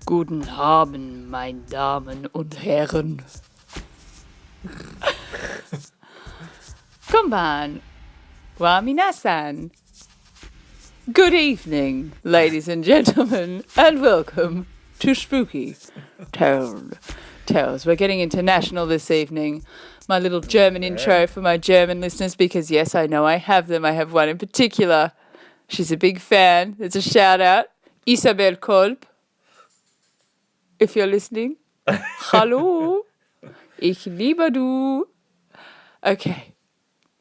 Guten Abend, meine Damen und Herren. Konban wa minasan. Good evening, ladies and gentlemen, and welcome to Spooky Tales. We're getting international this evening. My little German intro for my German listeners, because yes, I know I have them. I have one in particular. She's a big fan. It's a shout out. Isabel Kolb. If you're listening. Hallo. Ich liebe du. Okay.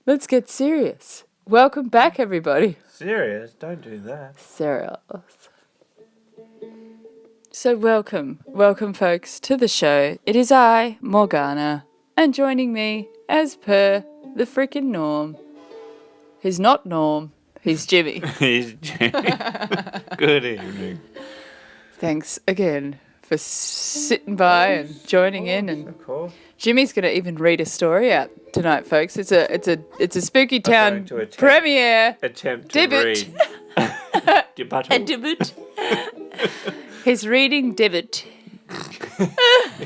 Let's get serious. Welcome back, everybody. Serious? Don't do that. Serious. So welcome, folks, to the show. It is I, Morgana, and joining me, as per the frickin' norm, he's not Norm, he's Jimmy. He's Jimmy. Good evening. Thanks again for sitting by and joining in. And Of course. Jimmy's going to even read a story out tonight, folks. It's a Spooky Town premiere. Attempt to Debut. read. A debut. He's reading debut.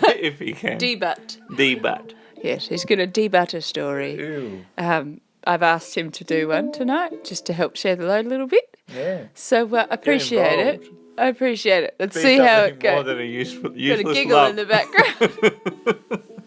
If he can. Debut. Yes, he's going to debut a story. Ew. I've asked him to do one tonight, just to help share the load a little bit. Yeah. So appreciate it. involved. I appreciate it. Let's Be see how it something more goes. than a Got a useless giggle lump. in the background.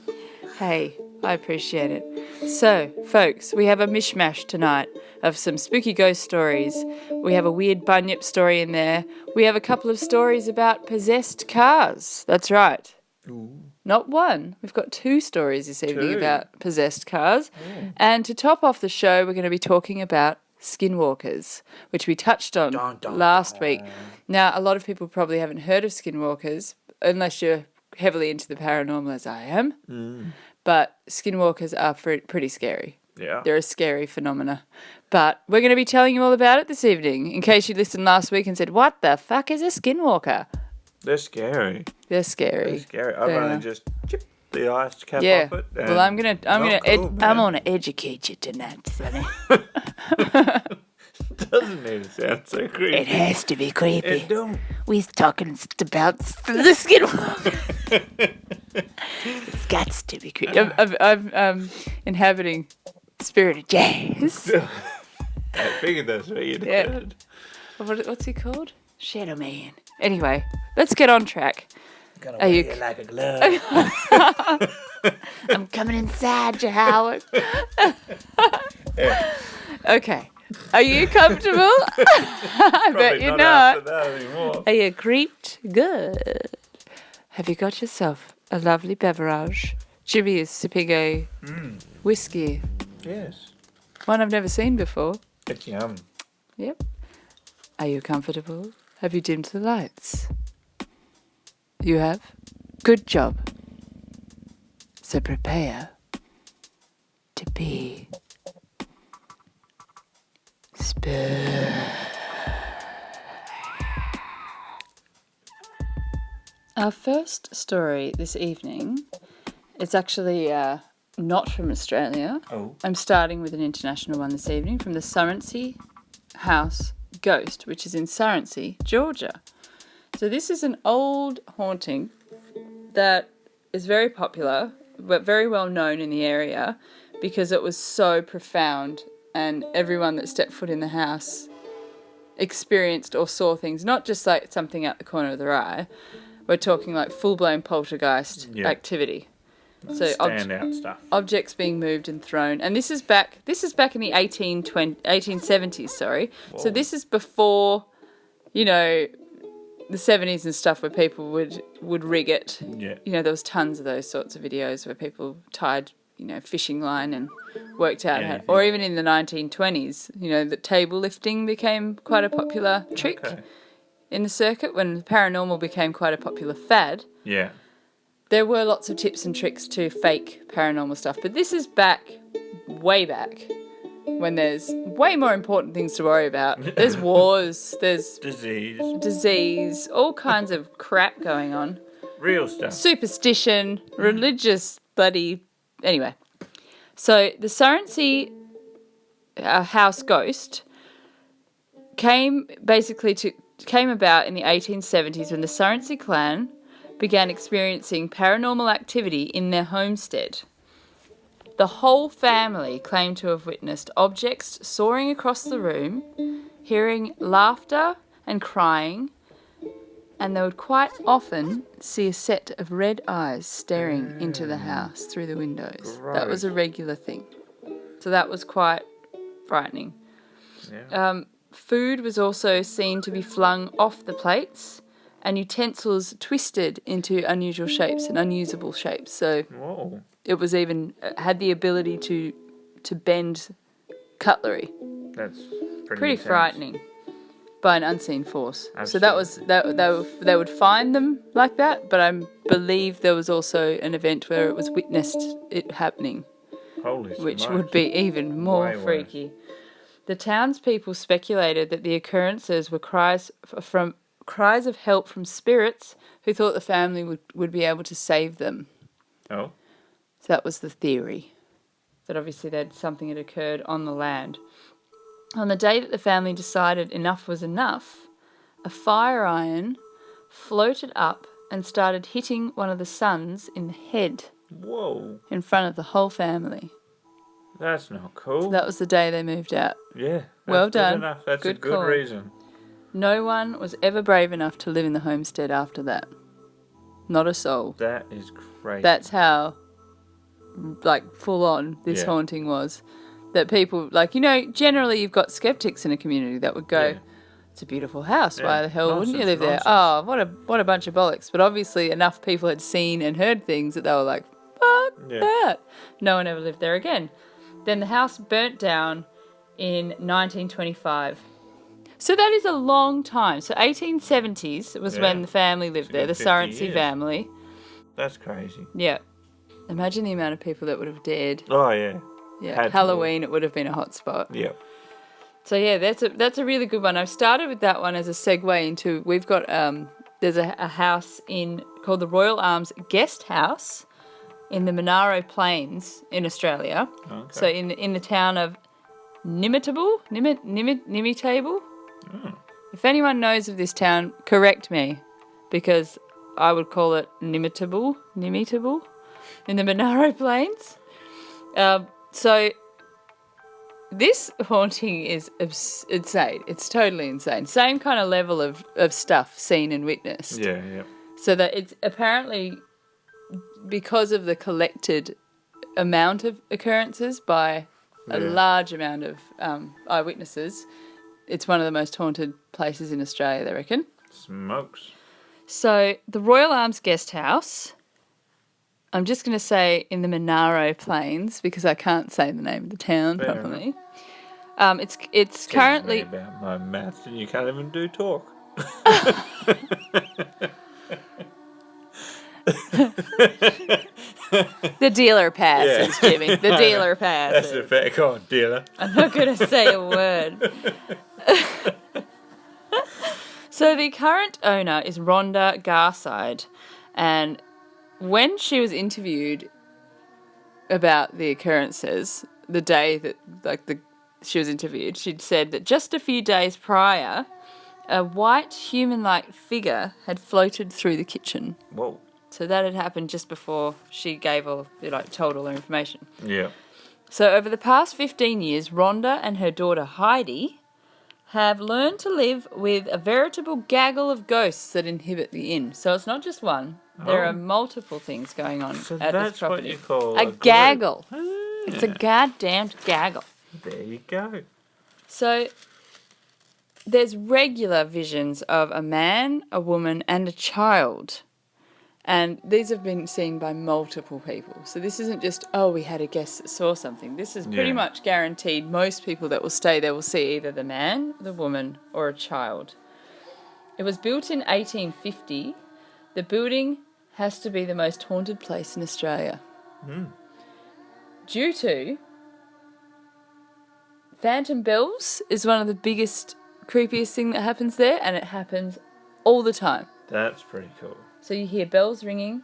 Hey, I appreciate it. So, folks, we have a mishmash tonight of some spooky ghost stories. We have a weird bunyip story in there. We have a couple of stories about possessed cars. That's right. Ooh. Not one. We've got two stories this evening Two. about possessed cars. And to top off the show, we're going to be talking about skinwalkers, which we touched on last week. Now, a lot of people probably haven't heard of skinwalkers, unless you're heavily into the paranormal as I am. But skinwalkers are pretty scary. Yeah. They're a scary phenomena. But we're going to be telling you all about it this evening, in case you listened last week and said, what the fuck is a skinwalker? They're scary. They're scary. They're scary. I've They only are. just chipped the ice cap Yeah. off it. Well, I'm gonna man. educate you tonight, Sonny. Doesn't need to sound so creepy. It has to be creepy. It don't. We're talking about the skinwalker. It's got to be creepy. I'm inhabiting Spirited Jazz. I figured that's what you'd Yeah. heard. What's he called? Shadow Man. Anyway, let's get on track. Gonna Are wear you- you like a glove. I'm coming inside you, Howard. Yeah. Okay. Are you comfortable? I bet Probably you're not. not. After that anymore. Are you creeped? Good. Have you got yourself a lovely beverage? Jimmy is sipping a whiskey. Yes. One I've never seen before. It's yum. Yep. Are you comfortable? Have you dimmed the lights? You have? Good job. So prepare to be Our first story this evening, it's actually not from Australia. Oh. I'm starting with an international one this evening from the Surrency House Ghost, which is in Surrency, Georgia. So this is an old haunting that is very popular, but very well known in the area because it was so profound and everyone that stepped foot in the house experienced or saw things, not just like something out the corner of their eye. We're talking like full-blown poltergeist activity. So Standout stuff. objects being moved and thrown. And this is back in the 1870s, sorry. Whoa. So this is before, the 70s and stuff where people would rig it. Yeah. There was tons of those sorts of videos where people tied, fishing line and worked out how, or even in the 1920s, that table lifting became quite a popular trick in the circuit when the paranormal became quite a popular fad. Yeah. There were lots of tips and tricks to fake paranormal stuff, but this is way back, when there's way more important things to worry about. There's wars, there's disease, all kinds of crap going on. Real stuff. Superstition, religious bloody... Anyway, so the Surrency house ghost came basically to came about in the 1870s when the Surrency clan began experiencing paranormal activity in their homestead. The whole family claimed to have witnessed objects soaring across the room, hearing laughter and crying, and they would quite often see a set of red eyes staring into the house through the windows. Gross. That was a regular thing. So that was quite frightening. Yeah. Food was also seen to be flung off the plates and utensils twisted into unusual shapes and unusable shapes. So Whoa. it was even had the ability to bend cutlery. That's Pretty intense. frightening by an unseen force. Absolutely. So that was they would find them like that, but I believe there was also an event where it was witnessed it happening, Holy which smokes. would be even more Way worse. freaky. The townspeople speculated that the occurrences were cries of help from spirits who thought the family would be able to save them. Oh. So that was the theory, that obviously something had occurred on the land. On the day that the family decided enough was enough, a fire iron floated up and started hitting one of the sons in the head Whoa. in front of the whole family. That's not cool. So that was the day they moved out. Yeah. Well That's good done. enough. That's Good a good call. reason. No one was ever brave enough to live in the homestead after that. Not a soul. That is crazy. That's how, full on this Yeah. haunting was. That people, generally you've got skeptics in a community that would go, Yeah. it's a beautiful house. Yeah. Why the hell wouldn't you Nonsense, live there? nonsense. Oh, what a bunch of bollocks. But obviously enough people had seen and heard things that they were like, fuck Yeah. that. No one ever lived there again. Then the house burnt down in 1925. So that is a long time. So 1870s was when Yeah. the family lived a there, good the 50 Surrency years. family. That's crazy. Yeah. Imagine the amount of people that would have dared. Oh, yeah. Yeah, Had to Halloween, it would have been a hot spot. Yep. So yeah, that's a really good one. I've started with that one as a segue into, we've got there's a house called the Royal Arms Guest House in the Monaro Plains in Australia. Okay. So in the town of Nimitable. If anyone knows of this town, correct me, because I would call it Nimitable in the Monaro Plains. So this haunting is insane. It's totally insane. Same kind of level of stuff seen and witnessed. Yeah, yeah. So that it's apparently because of the collected amount of occurrences by a large amount of eyewitnesses, it's one of the most haunted places in Australia, they reckon. Smokes. So the Royal Arms Guest House, I'm just going to say in the Monaro Plains because I can't say the name of the town Fair properly. It's Teach me currently about my maths and you can't even do talk. the dealer passes, Yeah. Jimmy. The dealer That's passes. a fair call, dealer. I'm not going to say a word. So the current owner is Rhonda Garside, and when she was interviewed about the occurrences, the day that she was interviewed, she'd said that just a few days prior, a white human-like figure had floated through the kitchen. Whoa. So that had happened just before she told all her information. Yeah. So over the past 15 years, Rhonda and her daughter Heidi have learned to live with a veritable gaggle of ghosts that inhabit the inn. So it's not just one. There Oh. are multiple things going on So at that's this property. what you call a group. gaggle. Ah, It's a goddamn gaggle. There you go. So there's regular visions of a man, a woman, and a child. And these have been seen by multiple people. So this isn't just, we had a guest that saw something. This is pretty Yeah. much guaranteed. Most people that will stay there will see either the man, the woman, or a child. It was built in 1850. The building has to be the most haunted place in Australia. Due to phantom bells is one of the biggest, creepiest thing that happens there, and it happens all the time. That's pretty cool. So you hear bells ringing.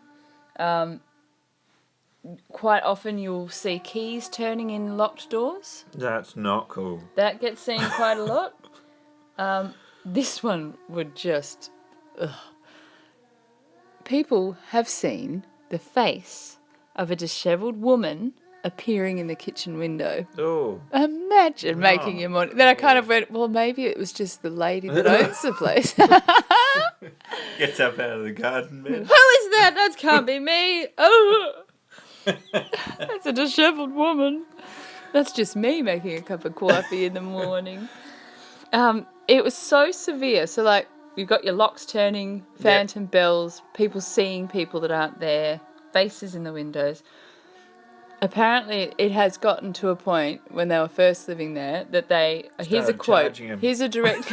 Quite often you'll see keys turning in locked doors. That's not cool. That gets seen quite a lot. this one would just... Ugh. People have seen the face of a dishevelled woman appearing in the kitchen window. Oh. Imagine making your morning. Then I kind of went, well, maybe it was just the lady that owns the place. Gets up out of the garden bed. Who is that? That can't be me. Oh, that's a dishevelled woman. That's just me making a cup of coffee in the morning. It was so severe. So, like, you've got your locks turning, phantom bells, people seeing people that aren't there, faces in the windows. Apparently, it has gotten to a point when they were first living there that they... Here's a quote. Here's a direct...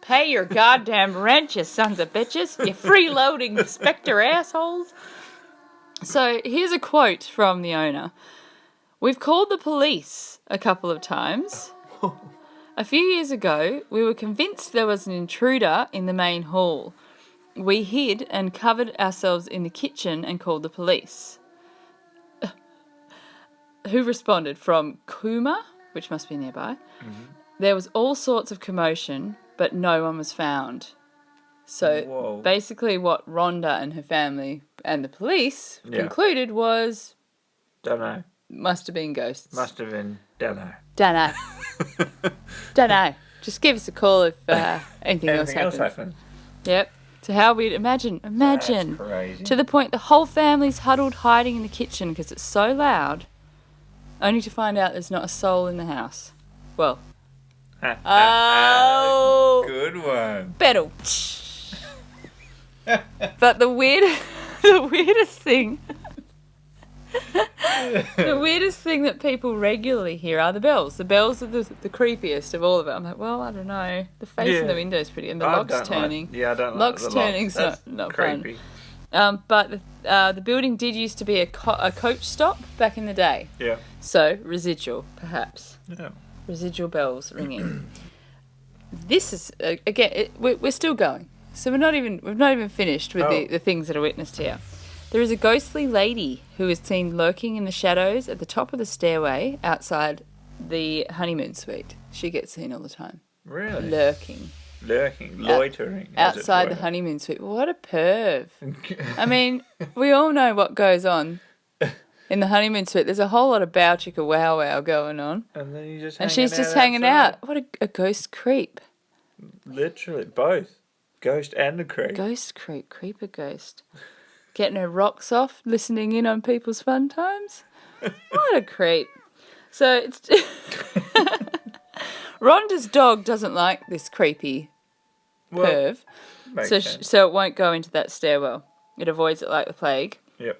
Pay your goddamn rent, you sons of bitches. You freeloading spectre assholes. So here's a quote from the owner. We've called the police a couple of times. A few years ago, we were convinced there was an intruder in the main hall. We hid and covered ourselves in the kitchen and called the police. Who responded from Kuma, which must be nearby. Mm-hmm. There was all sorts of commotion, but no one was found. So basically what Rhonda and her family and the police concluded was... Don't know. Must have been ghosts. Must have been... Don't know. Don't know. Don't know. Just give us a call if anything else happens. Yep. So how we'd imagine. That's crazy. To the point the whole family's huddled hiding in the kitchen because it's so loud, only to find out there's not a soul in the house. Well... Oh, good one. Better. But the weirdest thing, the weirdest thing that people regularly hear are the bells. The bells are the creepiest of all of it. I'm like, well, I don't know. The face in the window is pretty, and the locks turning. I don't like locks turning's not creepy. Fun. But the building did used to be a coach stop back in the day. Yeah. So residual, perhaps. Yeah. Residual bells ringing. This is again. We're still going, so we've not even finished with the things that are witnessed here. There is a ghostly lady who is seen lurking in the shadows at the top of the stairway outside the honeymoon suite. She gets seen all the time. Really? Lurking, loitering outside the honeymoon suite. What a perv! I mean, we all know what goes on. In the honeymoon suite, there's a whole lot of bow chicka wow wow going on. And then she's just hanging out. What a ghost creep. Literally, both. Ghost and a creep. Ghost creep, creeper ghost. Getting her rocks off, listening in on people's fun times. What a creep. So it's... Rhonda's dog doesn't like this creepy perv. So it won't go into that stairwell. It avoids it like the plague. Yep.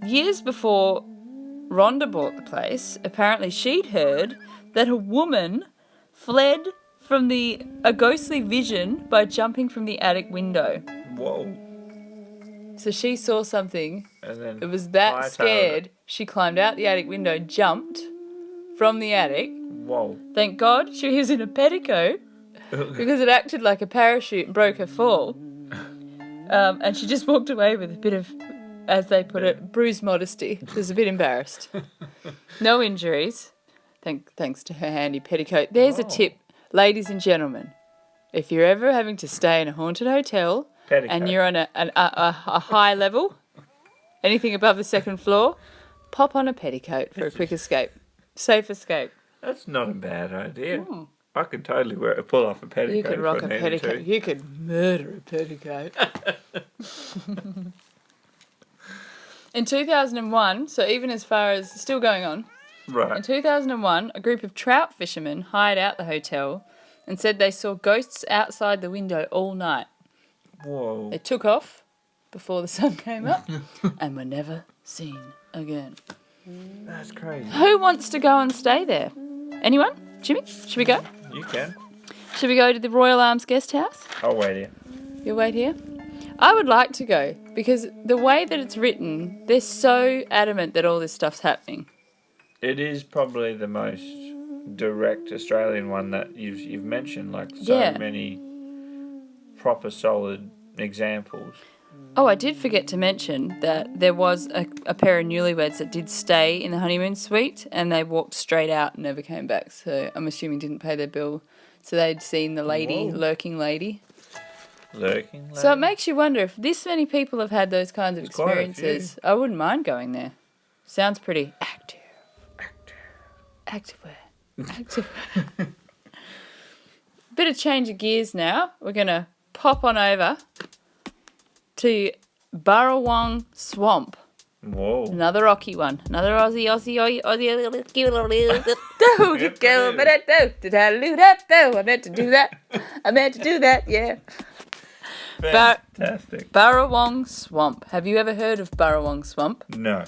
Years before Rhonda bought the place, apparently she'd heard that a woman fled from a ghostly vision by jumping from the attic window. Whoa. So she saw something. And then it was that scared. She climbed out the attic window, jumped from the attic. Whoa. Thank God she was in a petticoat because it acted like a parachute and broke her fall. And she just walked away with a bit of, as they put it, bruised modesty. She was a bit embarrassed. No injuries, thanks to her handy petticoat. There's a tip, ladies and gentlemen. If you're ever having to stay in a haunted hotel and you're on a high level, anything above the second floor, pop on a petticoat for a quick escape. Safe escape. That's not a bad idea. I could totally pull off a petticoat. You could rock a petticoat. You could murder a petticoat. In 2001, so even as far as still going on, right. In 2001, a group of trout fishermen hired out the hotel and said they saw ghosts outside the window all night. Whoa. They took off before the sun came up and were never seen again. That's crazy. Who wants to go and stay there? Anyone? Jimmy? Should we go? You can. Should we go to the Royal Arms Guest House? I'll wait here. You'll wait here? I would like to go because the way that it's written, they're so adamant that all this stuff's happening. It is probably the most direct Australian one that you've mentioned, like so many proper solid examples. Oh, I did forget to mention that there was a pair of newlyweds that did stay in the honeymoon suite and they walked straight out and never came back. So I'm assuming didn't pay their bill So they'd seen the lady, Whoa. lurking lady. Lurking lady. So it makes you wonder if this many people have had those kinds of It's quite a experiences. I wouldn't mind going there. Sounds pretty active. Active. Bit of change of gears now. We're going to pop on over to Burrawong Swamp. Whoa. Another rocky one. Another Aussie. I meant to do that. Yeah. Fantastic. Burrawong Swamp. Have you ever heard of Burrawong Swamp? No.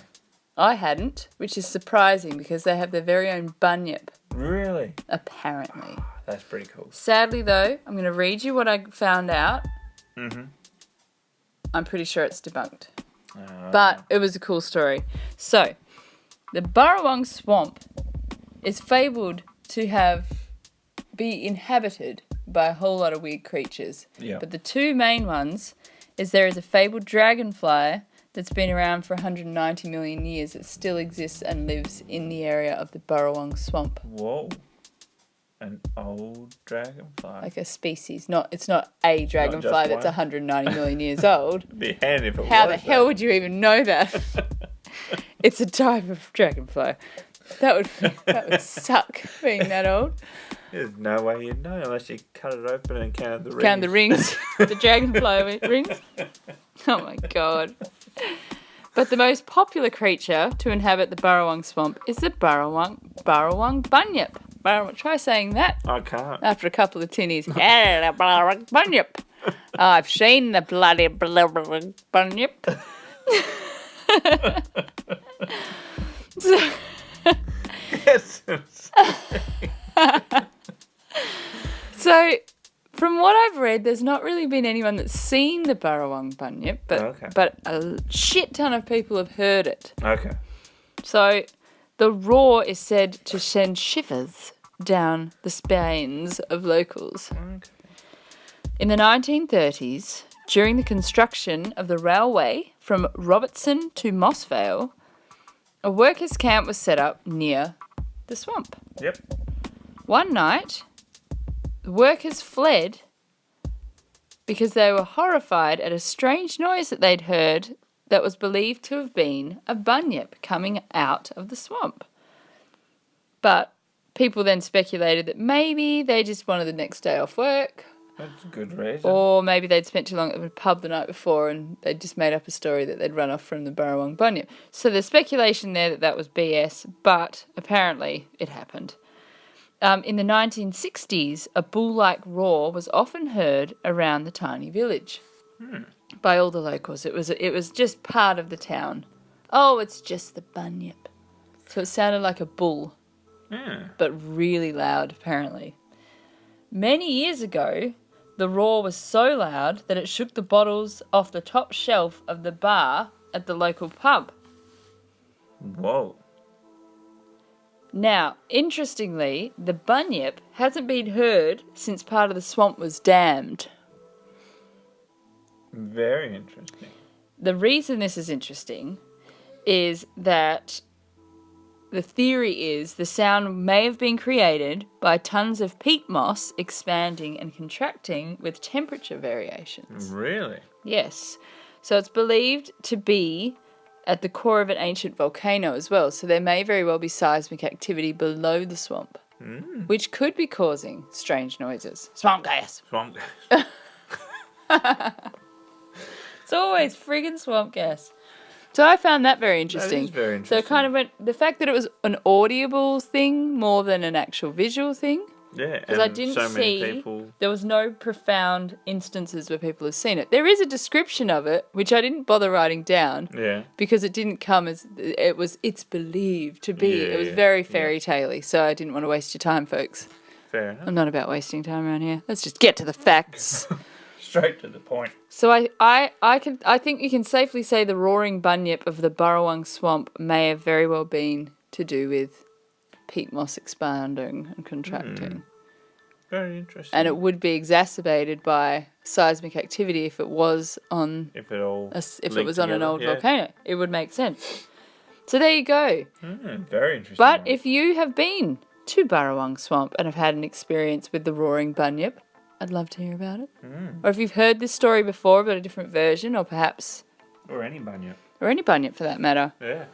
I hadn't, which is surprising because they have their very own bunyip, Really? apparently. That's pretty cool. Sadly, though, I'm going to read you what I found out. Mm-hmm. I'm pretty sure it's debunked. But it was a cool story. So, the Burrawong Swamp is fabled to be inhabited by a whole lot of weird creatures. Yeah. But the two main ones is there is a fabled dragonfly that's been around for 190 million years that still exists and lives in the area of the Burrawong Swamp. Whoa. An old dragonfly. Like a species. It's not a dragonfly just that's one. 190 million years old. It'd be handy if it How was the hell would you even know that? It's a type of dragonfly. That would suck, being that old. There's no way you'd know unless you cut it open and counted the rings. Count the rings. The dragonfly rings. Oh my god. But the most popular creature to inhabit the Burrawong Swamp is the Burrawong bunyip. Try saying that I can't. after a couple of tinnies. Yeah, the Burrawong bunyip. I've seen the bloody bunyip. Yes. So, from what I've read, there's not really been anyone that's seen the Burrawong bunyip, but a shit ton of people have heard it. Okay. So, the roar is said to send shivers down the spines of locals. Okay. In the 1930s, during the construction of the railway from Robertson to Mossvale, a workers' camp was set up near the swamp. Yep. One night, the workers fled because they were horrified at a strange noise that they'd heard that was believed to have been a bunyip coming out of the swamp. But people then speculated that maybe they just wanted the next day off work, That's a good reason. or maybe they'd spent too long at the pub the night before and they'd just made up a story that they'd run off from the Burrawong bunyip. So there's speculation there that was BS, but apparently it happened. In the 1960s, a bull-like roar was often heard around the tiny village by all the locals. It was just part of the town. Oh, it's just the bunyip. So it sounded like a bull, but really loud, apparently. Many years ago, the roar was so loud that it shook the bottles off the top shelf of the bar at the local pub. Whoa. Now, interestingly, the bunyip hasn't been heard since part of the swamp was dammed. Very interesting. The reason this is interesting is that the theory is the sound may have been created by tons of peat moss expanding and contracting with temperature variations. Really? Yes. So it's believed to be at the core of an ancient volcano as well. So there may very well be seismic activity below the swamp, which could be causing strange noises. Swamp gas. Swamp. It's always friggin' swamp gas. So I found that very interesting. That is very So interesting. it kind of went, the fact that it was an audible thing more than an actual visual thing. Yeah, Because I didn't so many see, people. there was no profound instances where people have seen it. There is a description of it, which I didn't bother writing down. Yeah. Because it didn't come as, it's believed to be. Yeah, it was yeah, very fairy tale-y, so I didn't want to waste your time, folks. Fair enough. I'm not about wasting time around here. Let's just get to the facts. Straight to the point. So I think you can safely say the roaring bunyip of the Burrawong Swamp may have very well been to do with peat moss expanding and contracting. Very interesting. And it would be exacerbated by seismic activity if it was on if it all if it was on an together, old yeah. volcano. It would make sense. So there you go. Very interesting. But if you have been to Burrawong Swamp and have had an experience with the roaring bunyip, I'd love to hear about it. Or if you've heard this story before but a different version, or perhaps... Or any bunyip. Or any bunyip for that matter. Yeah.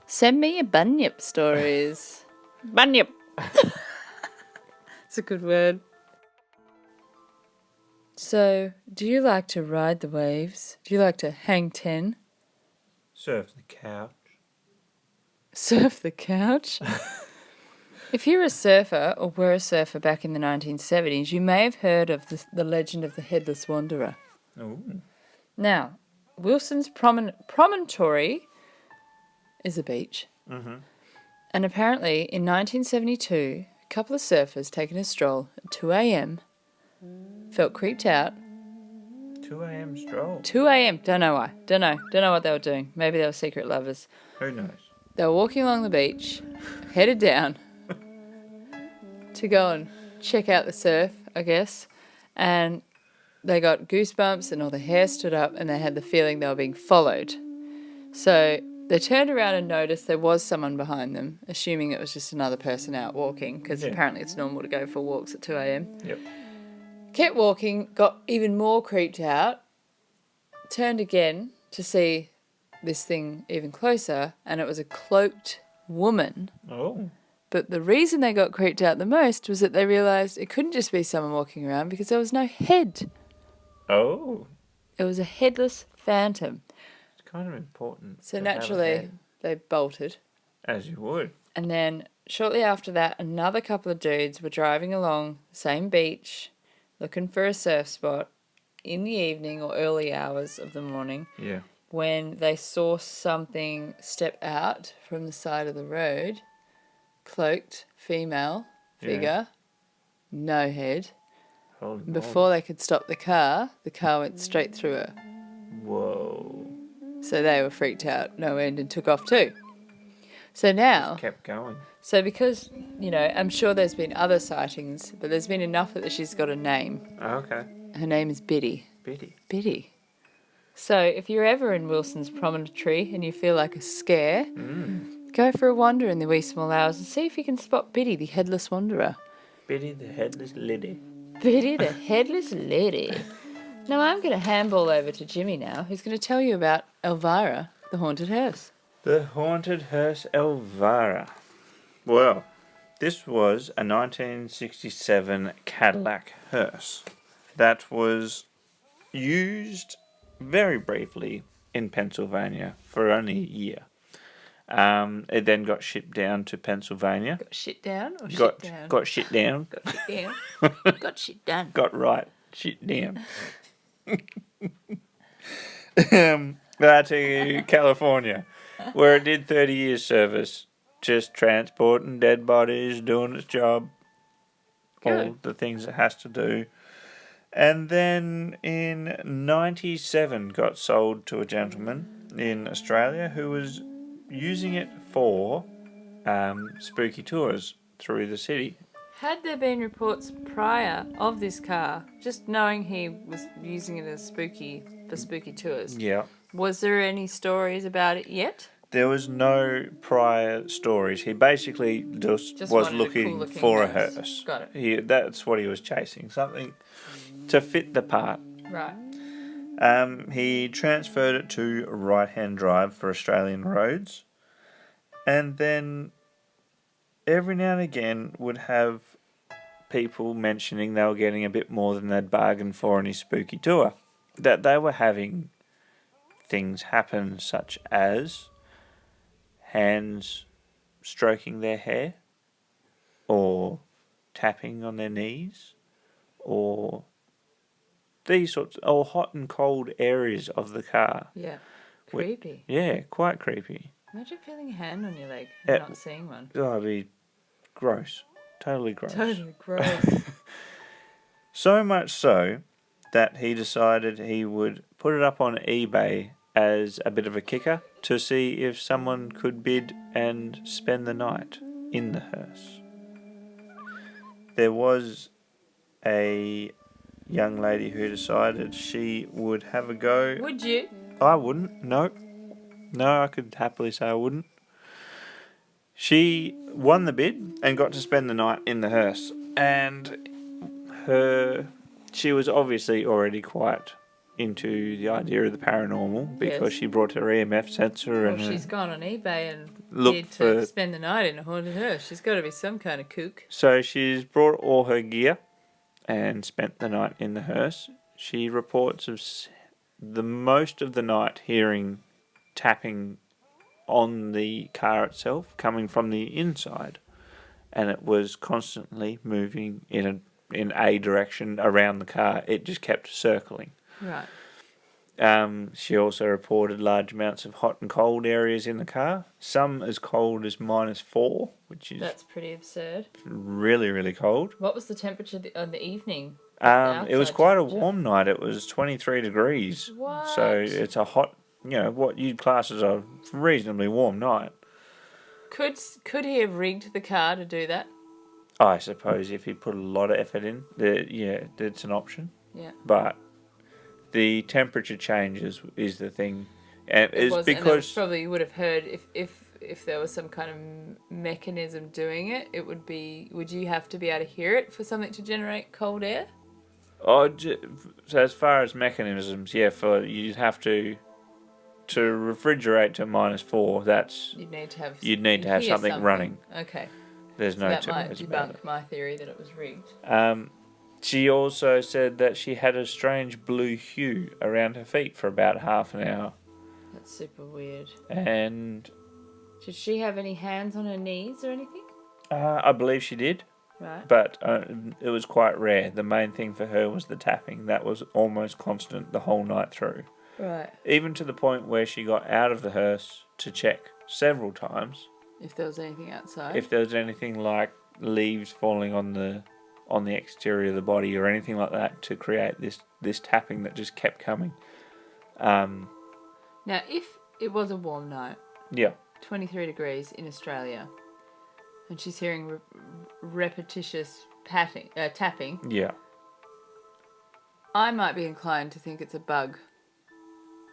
Send me your bunyip stories. Bunyip! It's a good word. So, do you like to ride the waves? Do you like to hang ten? Surf the couch. Surf the couch? If you're a surfer, or were a surfer back in the 1970s, you may have heard of the legend of the Headless Wanderer. Ooh. Now, Wilson's Promontory is a beach. Mm-hmm. And apparently, in 1972, a couple of surfers taking a stroll at 2 a.m. felt creeped out. 2 a.m. stroll. 2 a.m. Don't know why. Don't know what they were doing. Maybe they were secret lovers. Who knows? They were walking along the beach, headed down to go and check out the surf, I guess. And they got goosebumps and all their hair stood up and they had the feeling they were being followed. So they turned around and noticed there was someone behind them, assuming it was just another person out walking, because apparently it's normal to go for walks at 2 a.m. Yep. Kept walking, got even more creeped out, turned again to see this thing even closer, and it was a cloaked woman. Oh. But the reason they got creeped out the most was that they realised it couldn't just be someone walking around because there was no head. Oh. It was a headless phantom. It's kind of important. So to have a naturally, head, they bolted. as you would. And then shortly after that, another couple of dudes were driving along the same beach, looking for a surf spot in the evening or early hours of the morning, Yeah. when they saw something step out from the side of the road, cloaked female figure, no head. Holy Before they could stop the car went straight through her. Whoa. So they were freaked out, no end, and took off too. So now, Kept going. so because, you know, I'm sure there's been other sightings, but there's been enough that she's got a name. Oh, okay. Her name is Biddy. Biddy. Biddy. So if you're ever in Wilson's Promontory and you feel like a scare, go for a wander in the wee small hours and see if you can spot Biddy, the Headless Wanderer. Biddy the Headless Lady. Biddy, the Headless Lady. Now I'm going to handball over to Jimmy now, who's going to tell you about Elvira, the haunted hearse. The haunted hearse Elvira. Well, this was a 1967 Cadillac hearse that was used very briefly in Pennsylvania for only a year. It then got shipped down to Pennsylvania. Got shit down or Got shit down? got shit down. Got shit down. Got shit done. Got right shit down. To California, where it did 30 years service, just transporting dead bodies, doing its job, all the things it has to do. And then in 97 got sold to a gentleman in Australia who was using it for spooky tours through the city. Had there been reports prior of this car, just knowing he was using it as for spooky tours? Yeah. Was there any stories about it yet? There was no prior stories. He basically just was wanted a looking cool-looking for a hearse. hearse. Got it. That's what he was chasing, something to fit the part. Right. He transferred it to right-hand drive for Australian roads, and then every now and again would have people mentioning they were getting a bit more than they'd bargained for on his spooky tour. That they were having things happen such as hands stroking their hair, or tapping on their knees, or these sorts, or hot and cold areas of the car. Yeah. Creepy. Yeah, quite creepy. Imagine feeling a hand on your leg and Yeah. not seeing one. Oh, it'd be gross. Totally gross. Totally gross. So much so that he decided he would put it up on eBay as a bit of a kicker to see if someone could bid and spend the night in the hearse. There was a young lady who decided she would have a go. Would you? I wouldn't. No, I could happily say I wouldn't. She won the bid and got to spend the night in the hearse. And she was obviously already quite into the idea of the paranormal because Yes. she brought her EMF sensor Well, and she's gone on eBay and looked paid to for. spend the night in a haunted hearse. She's got to be some kind of kook. So she's brought all her gear and spent the night in the hearse. She reports of the most of the night hearing tapping on the car itself coming from the inside, and it was constantly moving in a direction around the car. It just kept circling. Right. She also reported large amounts of hot and cold areas in the car, some as cold as -4, which is That's pretty absurd. really, really cold. What was the temperature on the evening? It was outside quite a temperature? warm night. It was 23 degrees. What? So it's a hot, what you'd class as a reasonably warm night. Could he have rigged the car to do that? I suppose if he put a lot of effort in, it's an option. Yeah. But the temperature changes is the thing. And It it's was, because... probably you would have heard if there was some kind of mechanism doing it, it would be. Would you have to be able to hear it for something to generate cold air? So as far as mechanisms, you'd have to refrigerate to -4. That's You'd need to have hear something running. Okay. There's So no that two might ways about it. debunk my theory that it was rigged. She also said that she had a strange blue hue around her feet for about half an hour. That's super weird. And Did she have any hands on her knees or anything? I believe she did, Right. but it was quite rare. The main thing for her was the tapping. That was almost constant the whole night through. Right. Even to the point where she got out of the hearse to check several times If there was anything outside. if there was anything like leaves falling on the exterior of the body or anything like that to create this tapping that just kept coming. Now, if it was a warm night, Yeah. 23 degrees in Australia, and she's hearing repetitious tapping, Yeah. I might be inclined to think it's a bug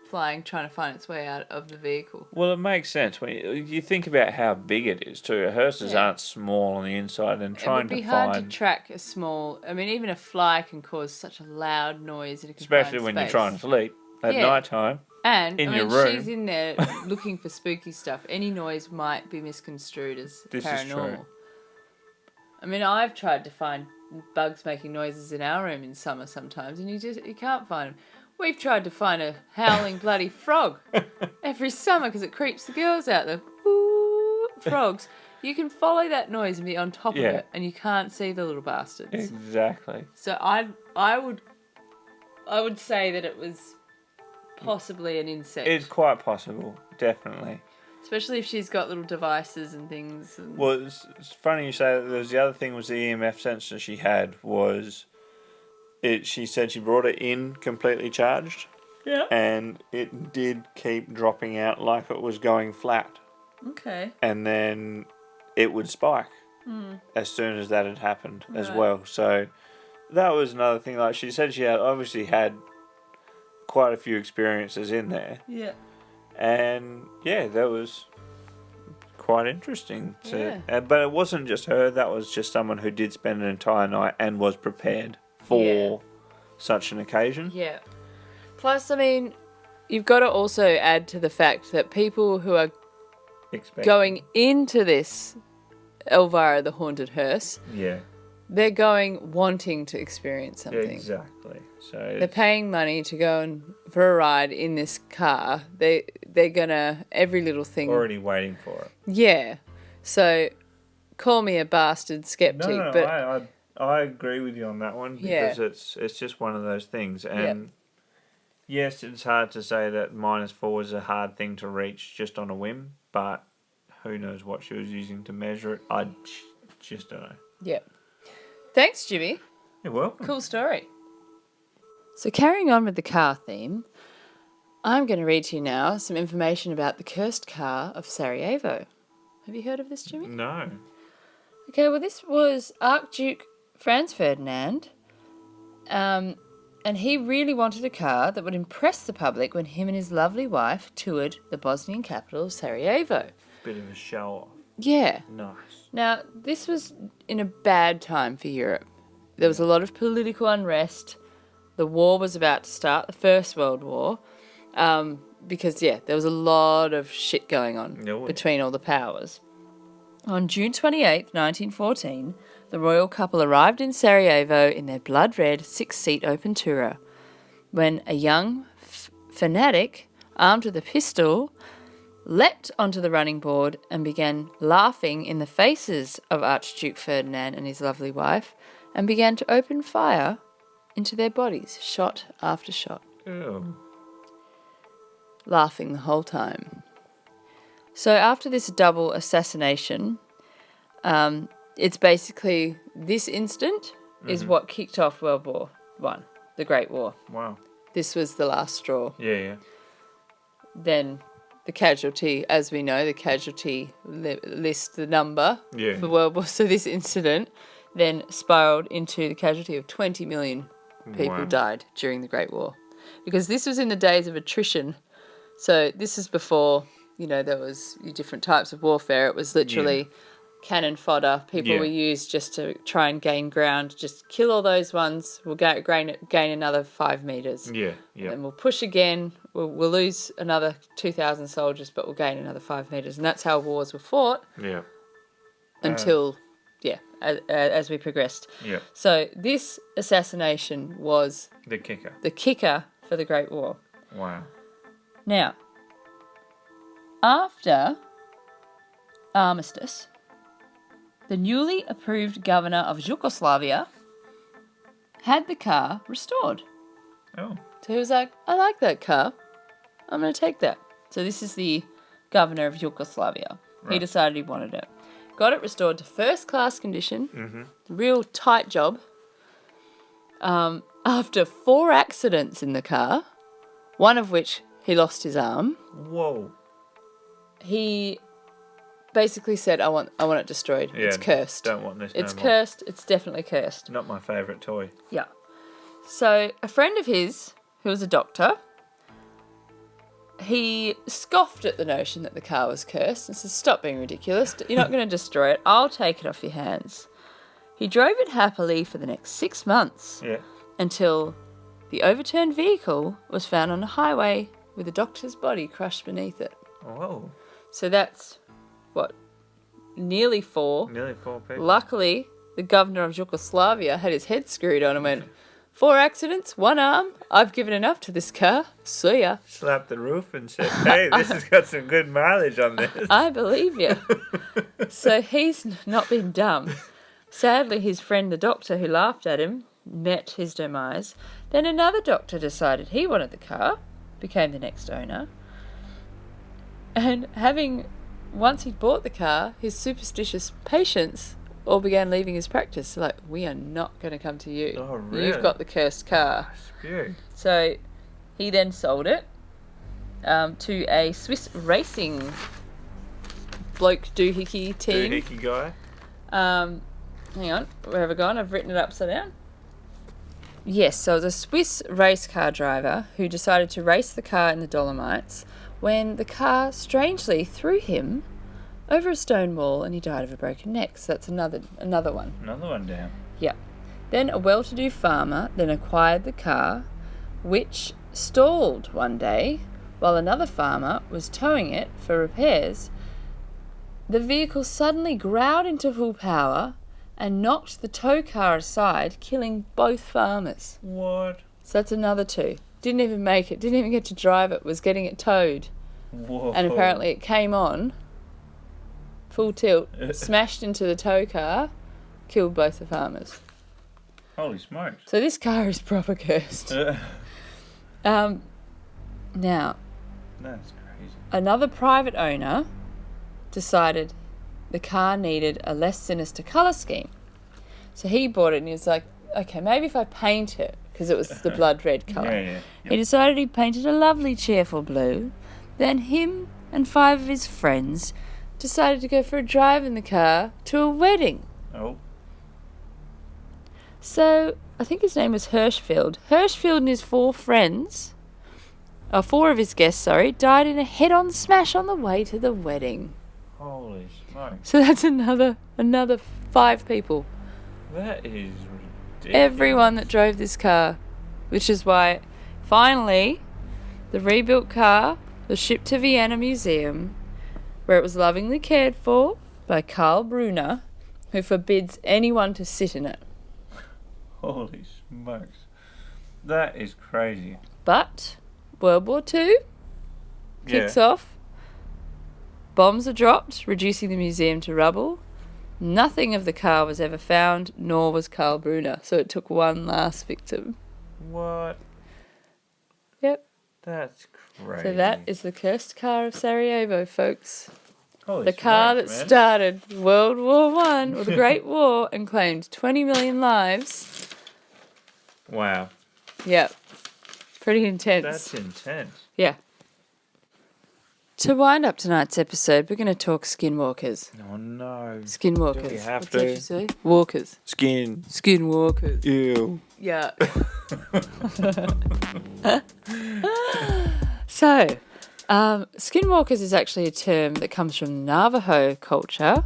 flying, trying to find its way out of the vehicle. Well, it makes sense when you think about how big it is too. Hearses Yeah. aren't small on the inside, and It trying would be to hard find, to track a small. I mean, even a fly can cause such a loud noise in a especially confined when space. you're trying to sleep at Yeah. night time. And in I your mean, room. she's in there looking for spooky stuff. Any noise might be misconstrued as This is paranormal. true. I mean, I've tried to find bugs making noises in our room in summer sometimes, and you can't find them. We've tried to find a howling bloody frog every summer because it creeps the girls out. The whoo frogs. You can follow that noise and be on top of Yeah. it, and you can't see the little bastards. Exactly. So I would say that it was possibly an insect. It's quite possible, definitely. Especially if she's got little devices and things. And... Well, it's funny you say that. There's the other thing was the EMF sensor she had was it. She said she brought it in completely charged. Yeah. And it did keep dropping out like it was going flat. Okay. And then it would spike as soon as that had happened as Right. well. So that was another thing. Like she said, she obviously had quite a few experiences in there. Yeah. And yeah, that was quite interesting. Yeah. But it wasn't just her. That was just someone who did spend an entire night and was prepared for such an occasion. Yeah. Plus, I mean, you've got to also add to the fact that people who are going into this Elvira the Haunted Hearse, Yeah, they're going wanting to experience something. exactly. So They're paying money to go for a ride in this car. They're gonna every little thing. already waiting for it. Yeah. So, call me a bastard skeptic, No, but I agree with you on that one because it's just one of those things. And yes, it's hard to say that -4 is a hard thing to reach just on a whim, but who knows what she was using to measure it? I just don't know. yeah. Thanks, Jimmy. You're welcome. Cool story. So carrying on with the car theme, I'm going to read to you now some information about the cursed car of Sarajevo. Have you heard of this, Jimmy? No. Okay, well, this was Archduke Franz Ferdinand, and he really wanted a car that would impress the public when him and his lovely wife toured the Bosnian capital of Sarajevo. Bit of a show off. Yeah. Nice. Now, this was in a bad time for Europe. There was a lot of political unrest. The war was about to start, the First World War, because, there was a lot of shit going on between all the powers. On June 28th, 1914, the royal couple arrived in Sarajevo in their blood-red 6-seat open tourer when a young fanatic, armed with a pistol, leapt onto the running board and began laughing in the faces of Archduke Ferdinand and his lovely wife and began to open fire into their bodies, shot after shot. Ew. Laughing the whole time. So after this double assassination, it's basically this incident is what kicked off World War One, the Great War. Wow. This was the last straw. Yeah. Then the casualty, as we know, the casualty list, the number for World War. So this incident then spiraled into the casualty of 20 million people died during the Great War. Because this was in the days of attrition. So this is before, there was different types of warfare. It was literally cannon fodder. People were used just to try and gain ground. Just kill all those ones. We'll gain another 5 meters. Yeah. And we'll push again. We'll lose another 2,000 soldiers, but we'll gain another 5 meters. And that's how wars were fought. Yeah. Until, as we progressed. Yeah. So this assassination was The kicker. the kicker for the Great War. Wow. Now, after armistice, the newly approved governor of Yugoslavia had the car restored. Oh. So he was like, I like that car. I'm going to take that. So this is the governor of Yugoslavia. Right. He decided he wanted it. Got it restored to first-class condition. Mm-hmm. Real tight job. After 4 accidents in the car, one of which he lost his arm. Whoa. He basically said, I want it destroyed. Yeah, it's cursed. Don't want this It's no cursed. More. It's definitely cursed. Not my favourite toy. Yeah. So a friend of his, who was a doctor, he scoffed at the notion that the car was cursed and said, stop being ridiculous. You're not going to destroy it. I'll take it off your hands. He drove it happily for the next 6 months. Yeah. Until the overturned vehicle was found on a highway with a doctor's body crushed beneath it. Whoa. So that's, nearly 4. Nearly 4 people. Luckily, the governor of Yugoslavia had his head screwed on and went, 4 accidents, 1 arm. I've given enough to this car. See ya. Slapped the roof and said, hey, this has got some good mileage on this. I believe you. So he's not been dumb. Sadly, his friend, the doctor who laughed at him, met his demise. Then another doctor decided he wanted the car, became the next owner. And once he'd bought the car, his superstitious patients all began leaving his practice. Like, we are not going to come to you. Oh, really? You've got the cursed car. Spew. So he then sold it to a Swiss racing bloke doohickey team. Doohickey guy. Hang on, where have I gone? I've written it upside down. Yes, so it was a Swiss race car driver who decided to race the car in the Dolomites when the car strangely threw him over a stone wall and he died of a broken neck. So that's another one. Another one down. Yeah. Then a well-to-do farmer then acquired the car, which stalled one day while another farmer was towing it for repairs. The vehicle suddenly growled into full power and knocked the tow car aside, killing both farmers. What? So that's another 2. Didn't even make it, didn't even get to drive it, was getting it towed. Whoa. And apparently it came on, full tilt, smashed into the tow car, killed both the farmers. Holy smokes. So this car is proper cursed. Now, that's crazy. Another private owner decided the car needed a less sinister colour scheme. So he bought it and he was like, okay, maybe if I paint it, because it was the blood red colour. Yeah. He decided he painted a lovely cheerful blue. Then him and 5 of his friends decided to go for a drive in the car to a wedding. Oh. So I think his name was Hirschfeld. Hirschfeld and his 4 of his guests, died in a head-on smash on the way to the wedding. Holy smokes. So that's another 5 people. That is ridiculous. Everyone that drove this car, which is why finally the rebuilt car was shipped to Vienna Museum, where it was lovingly cared for by Karl Brunner, who forbids anyone to sit in it. Holy smokes. That is crazy. But World War II kicks off. Bombs are dropped, reducing the museum to rubble. Nothing of the car was ever found, nor was Karl Brunner. So it took one last victim. What? Yep. That's crazy. So that is the cursed car of Sarajevo, folks. Holy The car that smokes, man. started World War One, or the Great War, and claimed 20 million lives. Wow. Yep. Pretty intense. That's intense. Yeah. To wind up tonight's episode, we're going to talk skinwalkers. Oh no. Skinwalkers. Do we have What's to? that you say? Walkers. Skin. Skinwalkers. Ew. Yeah. So, skinwalkers is actually a term that comes from Navajo culture,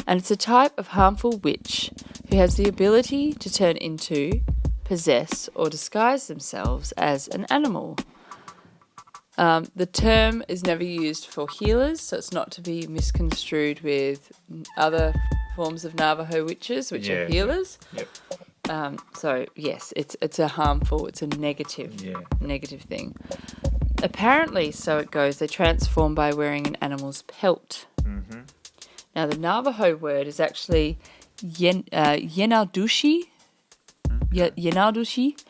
and it's a type of harmful witch who has the ability to turn into, possess, or disguise themselves as an animal. The term is never used for healers, so it's not to be misconstrued with other forms of Navajo witches, which are healers. Yep. So yes, it's a harmful, it's a negative thing. Apparently, so it goes, they transform by wearing an animal's pelt. Mm-hmm. Now, the Navajo word is actually yenaldushi. Yenaldushi.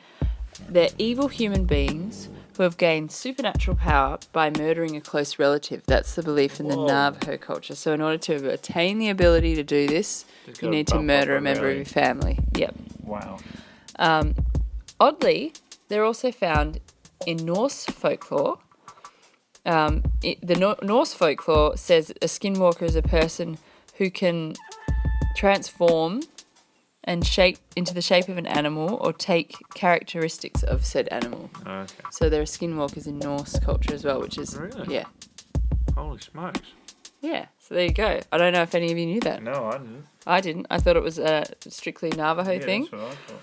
They're evil human beings who have gained supernatural power by murdering a close relative. That's the belief in the Navajo culture. So in order to attain the ability to do this, you need to murder a member of your family. Yep. Wow. Oddly, they're also found in Norse folklore. Norse folklore says a skinwalker is a person who can transform and shape into the shape of an animal or take characteristics of said animal. Okay. So there are skinwalkers in Norse culture as well, which is... Really? Yeah. Holy smokes. Yeah, so there you go. I don't know if any of you knew that. No, I didn't. I didn't. I thought it was a strictly Navajo thing. That's what I thought.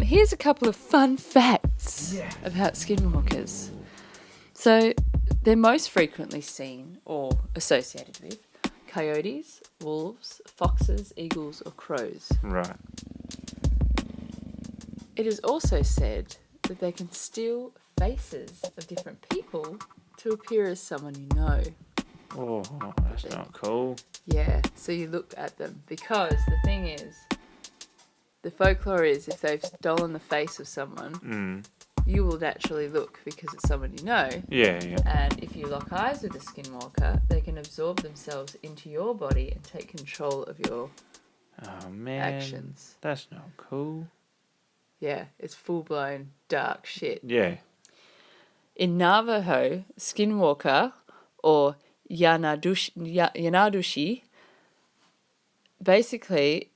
Here's a couple of fun facts about skinwalkers. So they're most frequently seen or associated with coyotes, wolves, foxes, eagles, or crows. Right. It is also said that they can steal faces of different people to appear as someone you know. Oh, that's not cool. Yeah, so you look at them because the thing is, the folklore is if they've stolen the face of someone, you will naturally look because it's someone you know. Yeah, yeah. And if you lock eyes with a skinwalker, they can absorb themselves into your body and take control of your actions. That's not cool. Yeah, it's full-blown dark shit. Yeah. In Navajo, skinwalker, or Yanadushi, basically,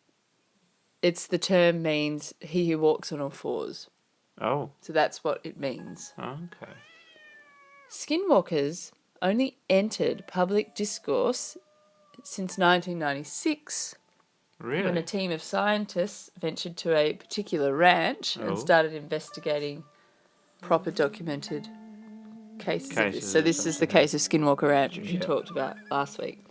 it's the term means he who walks on all fours. Oh. So that's what it means. Okay. Skinwalkers only entered public discourse since 1996. Really? When a team of scientists ventured to a particular ranch and started investigating proper documented cases of this. So this is the case of Skinwalker Ranch, which we talked about last week.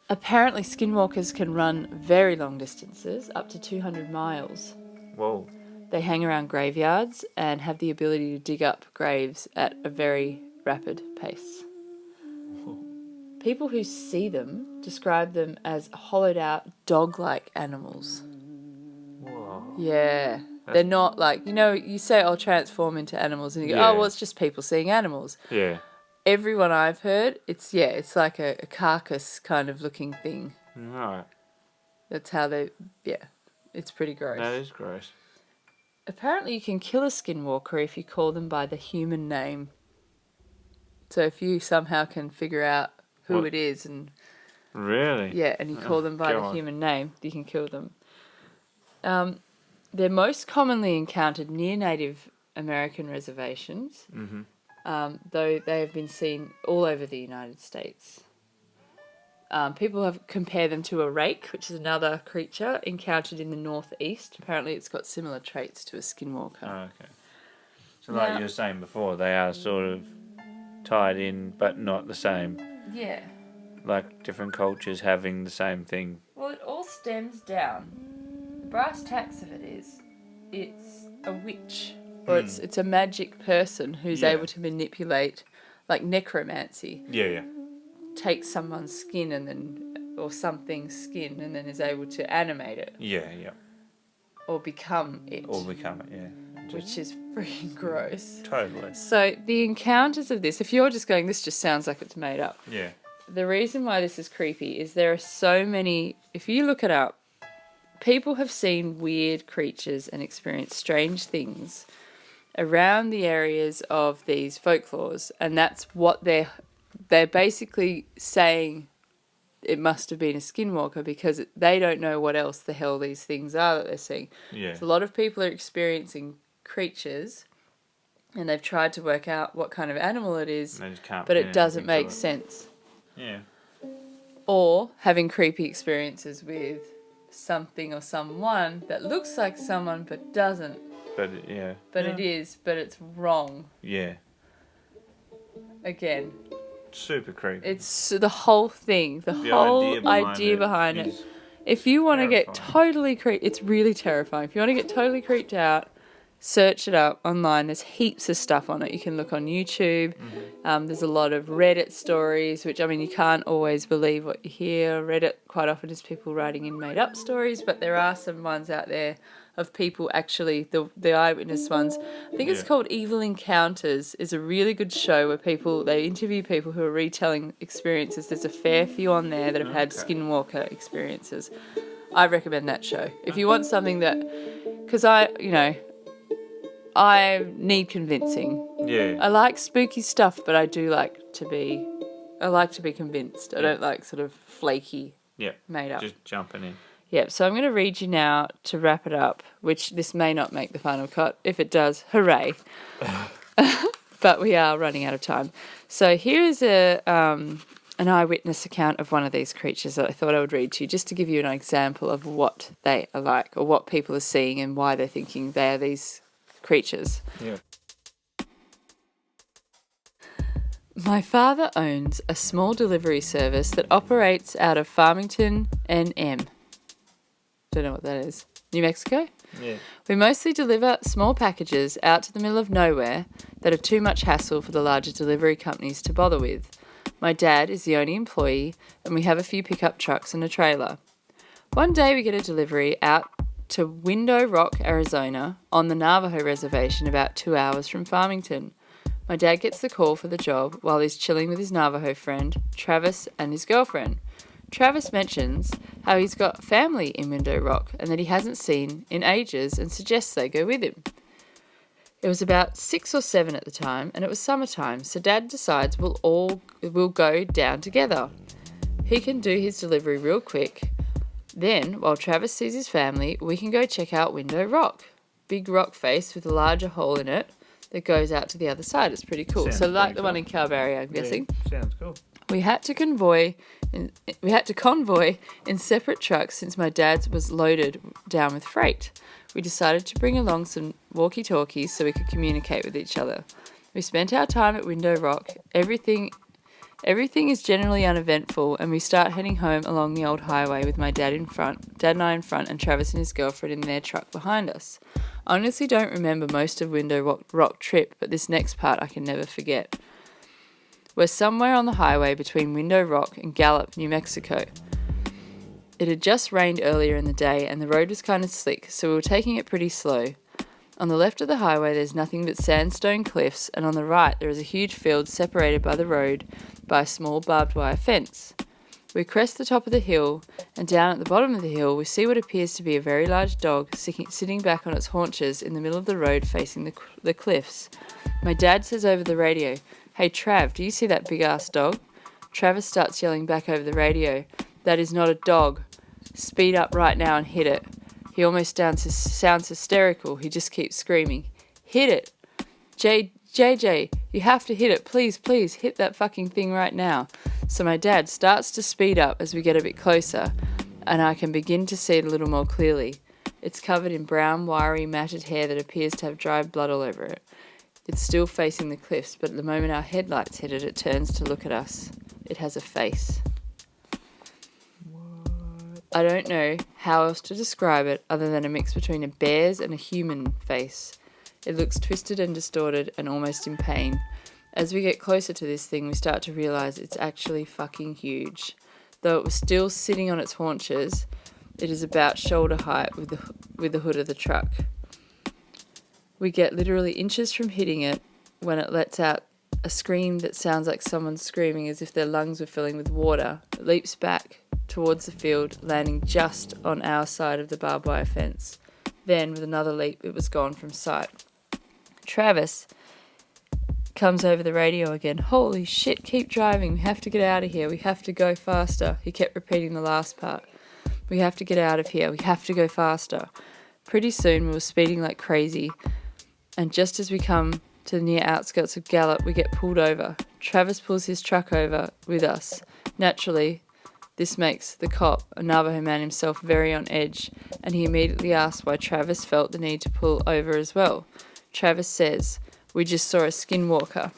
Apparently, skinwalkers can run very long distances, up to 200 miles. Whoa. They hang around graveyards and have the ability to dig up graves at a very rapid pace. People who see them describe them as hollowed-out, dog-like animals. Whoa. Yeah. They're not like, you say, I'll transform into animals, and you go, oh, well, it's just people seeing animals. Yeah. Everyone I've heard, it's like a carcass kind of looking thing. Right. That's how it's pretty gross. That is gross. Apparently you can kill a skinwalker if you call them by the human name. So if you somehow can figure out who it is and... Really? Yeah, and you call them by the human name, you can kill them. They're most commonly encountered near Native American reservations, though they have been seen all over the United States. People have compared them to a rake, which is another creature encountered in the northeast. Apparently it's got similar traits to a skinwalker. Oh, okay. So like you were saying before, they are sort of tied in but not the same. Yeah. Like different cultures having the same thing. Well, it all stems down. The brass tacks of it is, it's a witch. Or it's a magic person who's able to manipulate, like necromancy. Yeah. Take someone's skin or something's skin and then is able to animate it. Yeah. Or become it. Which is freaking gross. Totally. So the encounters of this, if you're just going, this just sounds like it's made up. Yeah. The reason why this is creepy is there are so many, if you look it up, people have seen weird creatures and experienced strange things around the areas of these folklores, and that's what they're basically saying it must have been a skinwalker because they don't know what else the hell these things are that they're seeing. Yeah. So a lot of people are experiencing creatures and they've tried to work out what kind of animal it is, but it doesn't make sense. Yeah. Or having creepy experiences with something or someone that looks like someone but doesn't. But it is, but it's wrong. Yeah. Again. Super creepy. It's the whole thing, the whole idea behind it. If you want to get totally creeped, it's really terrifying. If you want to get totally creeped out, search it up online. There's heaps of stuff on it. You can look on YouTube. There's a lot of Reddit stories, which, I mean, you can't always believe what you hear. Reddit quite often is people writing in made-up stories, but there are some ones out there of people actually, the eyewitness ones. I think it's called Evil Encounters. Is a really good show where they interview people who are retelling experiences. There's a fair few on there that have had skinwalker experiences. I recommend that show. If you want something that, because I need convincing. Yeah. I like spooky stuff, but I like to be convinced. I don't like sort of flaky, made up. Just jumping in. Yeah, so I'm going to read you now to wrap it up, which this may not make the final cut. If it does, hooray. But we are running out of time. So here is an eyewitness account of one of these creatures that I thought I would read to you, just to give you an example of what they are like or what people are seeing and why they're thinking they are these creatures. Yeah. My father owns a small delivery service that operates out of Farmington, NM. Don't know what that is. New Mexico? Yeah. We mostly deliver small packages out to the middle of nowhere that are too much hassle for the larger delivery companies to bother with. My dad is the only employee, and we have a few pickup trucks and a trailer. One day we get a delivery out to Window Rock, Arizona, on the Navajo Reservation about 2 hours from Farmington. My dad gets the call for the job while he's chilling with his Navajo friend, Travis, and his girlfriend. Travis mentions how he's got family in Window Rock and that he hasn't seen in ages and suggests they go with him. It was about 6 or 7 at the time and it was summertime, so Dad decides we'll go down together. He can do his delivery real quick. Then, while Travis sees his family, we can go check out Window Rock. Big rock face with a larger hole in it that goes out to the other side. It's pretty cool. So like the one in Calgary, I'm guessing. Sounds cool. We had to convoy in separate trucks since my dad's was loaded down with freight. We decided to bring along some walkie-talkies so we could communicate with each other. We spent our time at Window Rock. Everything is generally uneventful, and we start heading home along the old highway with my dad and I in front, and Travis and his girlfriend in their truck behind us. I honestly don't remember most of Window Rock trip, but this next part I can never forget. We're somewhere on the highway between Window Rock and Gallup, New Mexico. It had just rained earlier in the day and the road was kind of slick, so we were taking it pretty slow. On the left of the highway there's nothing but sandstone cliffs, and on the right there is a huge field separated by the road by a small barbed wire fence. We crest the top of the hill, and down at the bottom of the hill we see what appears to be a very large dog sitting back on its haunches in the middle of the road facing the cliffs. My dad says over the radio, "Hey Trav, do you see that big-ass dog?" Travis starts yelling back over the radio, "That is not a dog. Speed up right now and hit it." He almost sounds hysterical. He just keeps screaming, "Hit it! JJ, you have to hit it. Please, hit that fucking thing right now." So my dad starts to speed up as we get a bit closer, and I can begin to see it a little more clearly. It's covered in brown, wiry, matted hair that appears to have dried blood all over it. It's still facing the cliffs, but at the moment our headlights hit it, it turns to look at us. It has a face. What? I don't know how else to describe it other than a mix between a bear's and a human face. It looks twisted and distorted and almost in pain. As we get closer to this thing, we start to realise it's actually fucking huge. Though it was still sitting on its haunches, it is about shoulder height with the hood of the truck. We get literally inches from hitting it when it lets out a scream that sounds like someone screaming as if their lungs were filling with water. It leaps back towards the field, landing just on our side of the barbed wire fence. Then, with another leap, it was gone from sight. Travis comes over the radio again. Holy shit, keep driving. We have to get out of here. We have to go faster. He kept repeating the last part. We have to get out of here. We have to go faster. Pretty soon we were speeding like crazy, and just as we come to the near outskirts of Gallup, we get pulled over. Travis pulls his truck over with us. Naturally, this makes the cop, a Navajo man himself, very on edge, and he immediately asks why Travis felt the need to pull over as well. Travis says, "We just saw a skinwalker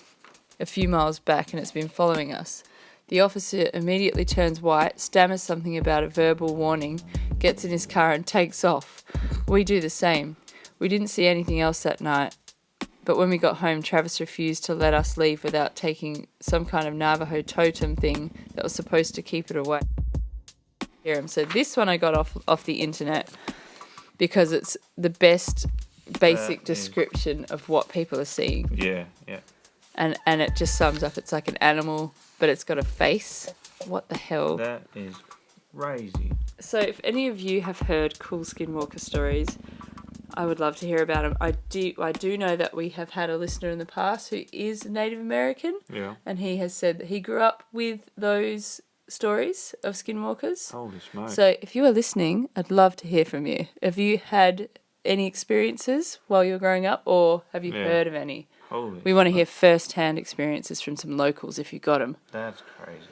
a few miles back and it's been following us." The officer immediately turns white, stammers something about a verbal warning, gets in his car and takes off. We do the same. We didn't see anything else that night, but when we got home, Travis refused to let us leave without taking some kind of Navajo totem thing that was supposed to keep it away. So this one I got off the internet because it's the best basic description of what people are seeing. Yeah. And it just sums up, it's like an animal, but it's got a face. What the hell? That is crazy. So if any of you have heard cool skinwalker stories, I would love to hear about them. I do know that we have had a listener in the past who is Native American. Yeah. And he has said that he grew up with those stories of skinwalkers. Holy smokes. So if you are listening, I'd love to hear from you. Have you had any experiences while you were growing up, or have you heard of any? Holy We want to hear first-hand experiences from some locals if you got them. That's crazy.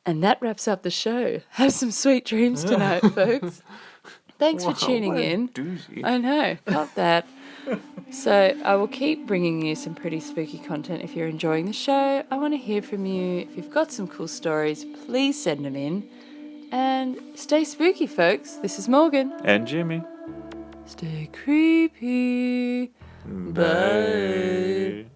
And that wraps up the show. Have some sweet dreams tonight, folks. Thanks for tuning in. Doozy. I know, not that. So I will keep bringing you some pretty spooky content if you're enjoying the show. I want to hear from you. If you've got some cool stories, please send them in. And stay spooky, folks. This is Morgan. And Jimmy. Stay creepy. Bye.